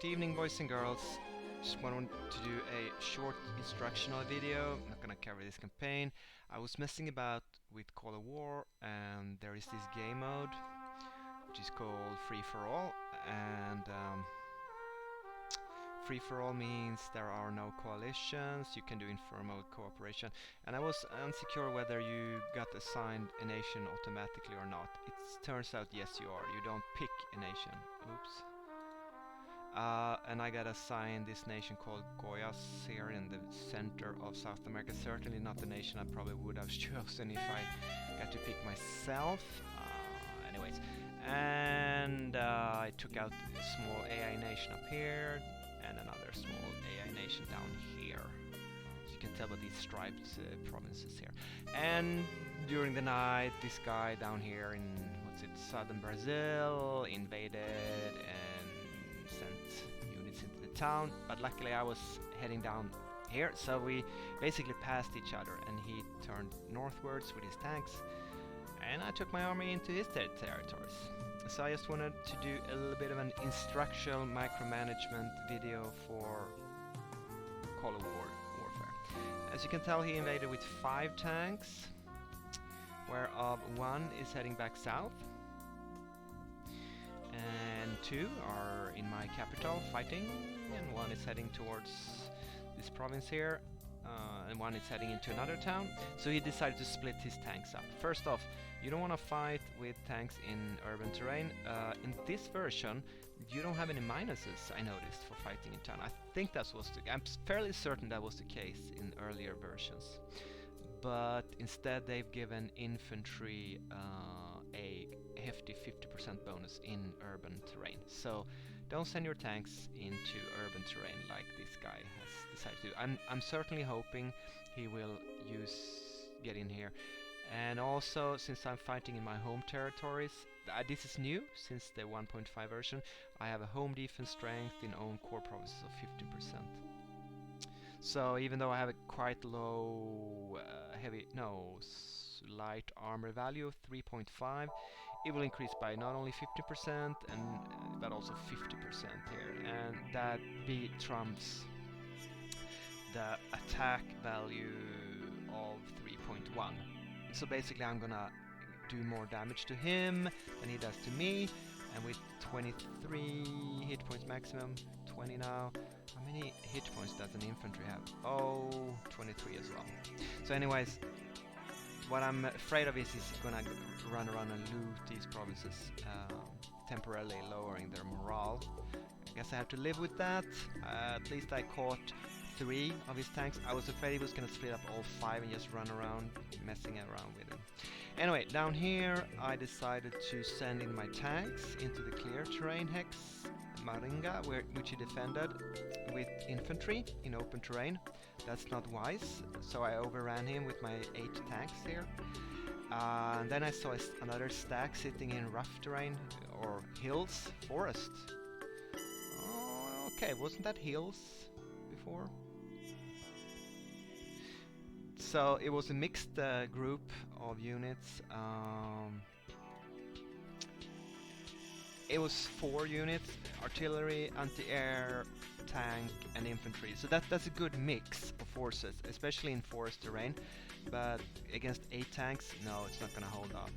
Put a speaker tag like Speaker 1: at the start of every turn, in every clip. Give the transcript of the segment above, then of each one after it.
Speaker 1: Good evening, boys and girls. Just wanted to do a short instructional video. I'm not gonna cover this campaign. I was messing about with Call of War, and there is this game mode which is called Free for All. And Free for All means there are no coalitions. You can do informal cooperation. And I was unsecure whether you got assigned a nation automatically or not. It turns out yes, you are. You don't pick a nation. Oops. And I got assigned this nation called Goias here in the center of South America. Certainly not the nation I probably would have chosen if I got to pick myself. Anyways, and I took out a small AI nation up here and another small AI nation down here. As you can tell by these striped provinces here. And during the night, this guy down here in southern Brazil invaded and sent units into the town, but luckily I was heading down here, so we basically passed each other, and he turned northwards with his tanks, and I took my army into his territories. So I just wanted to do a little bit of an instructional micromanagement video for Call of Warfare. As you can tell, he invaded with 5 tanks, whereof 1 is heading back south, and 2 are in my capital fighting, and 1 is heading towards this province here, and 1 is heading into another town. So he decided to split his tanks up. First off, you don't want to fight with tanks in urban terrain. In this version, you don't have any minuses, I noticed, for fighting in town. I think that was I'm fairly certain that was the case in earlier versions. But instead they've given infantry a hefty 50% bonus in urban terrain. So don't send your tanks into urban terrain like this guy has decided to do. I'm certainly hoping he will get in here. And also, since I'm fighting in my home territories, this is new since the 1.5 version, I have a home defense strength in own core provinces of 15%. So even though I have a quite low light armor value of 3.5, it will increase by not only 50% but also 50% here, and that trumps the attack value of 3.1. So basically I'm gonna do more damage to him than he does to me, and with 23 hit points maximum, 20 now. How many hit points does an infantry have? Oh, 23 as well. So anyways, what I'm afraid of is he's gonna run around and loot these provinces, temporarily lowering their morale. I guess I have to live with that. At least I caught 3 of his tanks. I was afraid he was gonna split up all 5 and just run around messing around with him. Anyway, down here I decided to send in my tanks into the clear terrain hex Maringa, which he defended with infantry in open terrain. That's not wise, so I overran him with my 8 tanks here. And then I saw another stack sitting in rough terrain, or hills, forest. Oh, okay, wasn't that hills before? So it was a mixed group of units. It was 4 units: artillery, anti-air, tank and infantry. So that's a good mix of forces, especially in forest terrain. But against 8 tanks, no, it's not gonna hold up.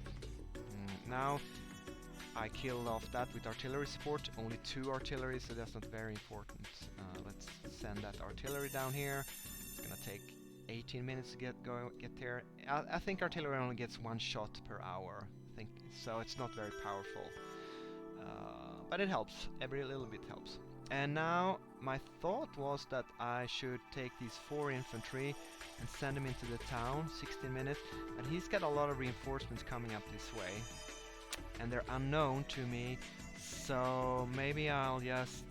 Speaker 1: Now I killed off that with artillery support. Only 2 artillery, so that's not very important. Let's send that artillery down here. It's gonna take 18 minutes to get there. I think artillery only gets 1 shot per hour. I think so. It's not very powerful. But it helps. Every little bit helps. And now my thought was that I should take these 4 infantry and send them into the town, 16 minutes. But he's got a lot of reinforcements coming up this way, and they're unknown to me. So maybe I'll just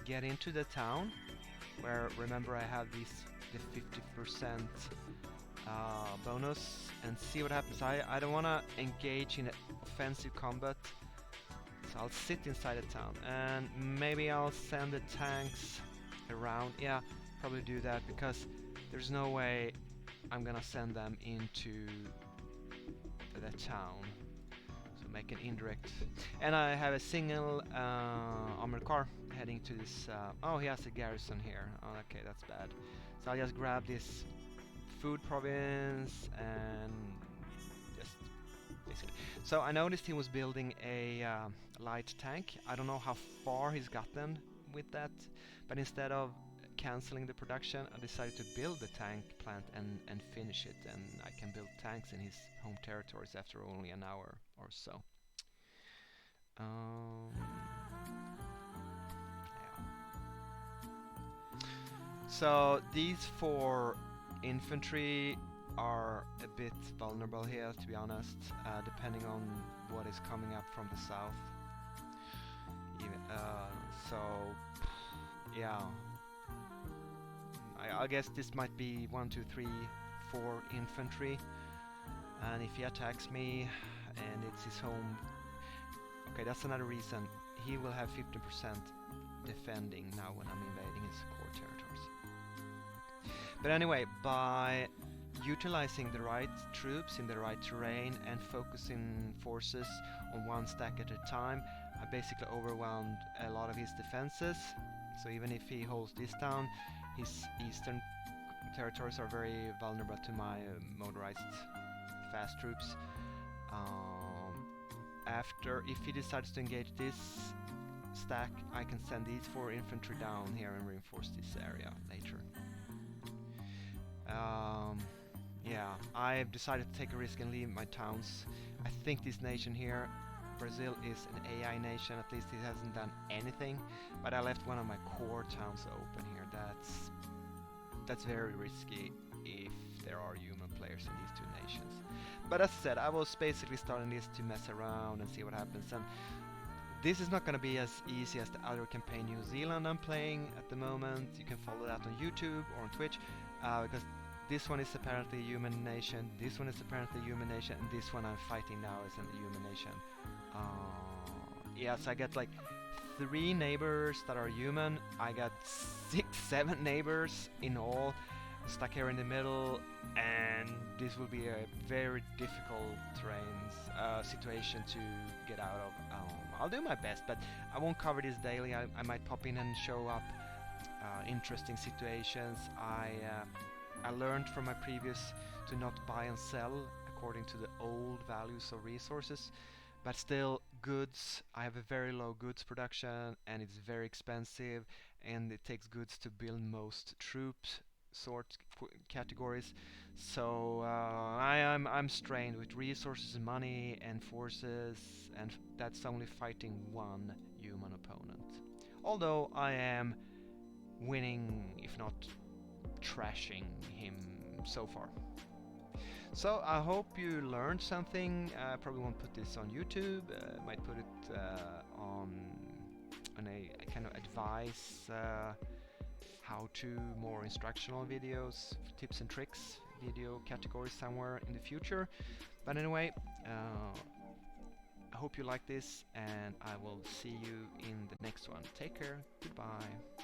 Speaker 1: get into the town, where, remember, I have the 50% bonus, and see what happens. I don't want to engage in offensive combat. So I'll sit inside the town, and maybe I'll send the tanks around. Yeah, probably do that, because there's no way I'm gonna send them into the town. So make an indirect. And I have a single armored car heading to this. Oh, he has a garrison here. Oh, okay, that's bad. So I'll just grab this food province and just basically. So I noticed he was building a light tank. I don't know how far he's gotten with that, but instead of canceling the production, I decided to build the tank plant and finish it, and I can build tanks in his home territories after only an hour or so. Yeah. So these 4 infantry are a bit vulnerable here, to be honest, depending on what is coming up from the south. Even, so, yeah. I guess this might be 1, 2, 3, 4 infantry, and if he attacks me and it's his home, okay, that's another reason he will have 50% defending now when I'm invading his core territories. But anyway, by utilizing the right troops in the right terrain and focusing forces on one stack at a time, I basically overwhelmed a lot of his defenses. So even if he holds this down, his eastern territories are very vulnerable to my motorized fast troops. If he decides to engage this stack, I can send these 4 infantry down here and reinforce this area later. Yeah, I've decided to take a risk and leave my towns. I think this nation here, Brazil, is an AI nation. At least it hasn't done anything, but I left one of my core towns open here. That's very risky if there are human players in these 2 nations. But as I said, I was basically starting this to mess around and see what happens. And this is not going to be as easy as the other campaign New Zealand I'm playing at the moment. You can follow that on YouTube or on Twitch, because this one is apparently a human nation, this one is apparently a human nation, and this one I'm fighting now is a human nation. Yeah, so I get like 3 neighbors that are human. I got 6, 7 neighbors in all stuck here in the middle, and this will be a very difficult situation to get out of. I'll do my best, but I won't cover this daily. I might pop in and show up interesting situations. I learned from my previous to not buy and sell according to the old values of resources, but still goods, I have a very low goods production and it's very expensive, and it takes goods to build most troops categories. So I'm strained with resources and money and forces, and that's only fighting one human opponent. Although I am winning, if not trashing him so far. So I hope you learned something. I probably won't put this on YouTube. Might put it on a kind of advice, how-to, more instructional videos, tips and tricks video category somewhere in the future. But anyway, I hope you like this, and I will see you in the next one. Take care. Goodbye.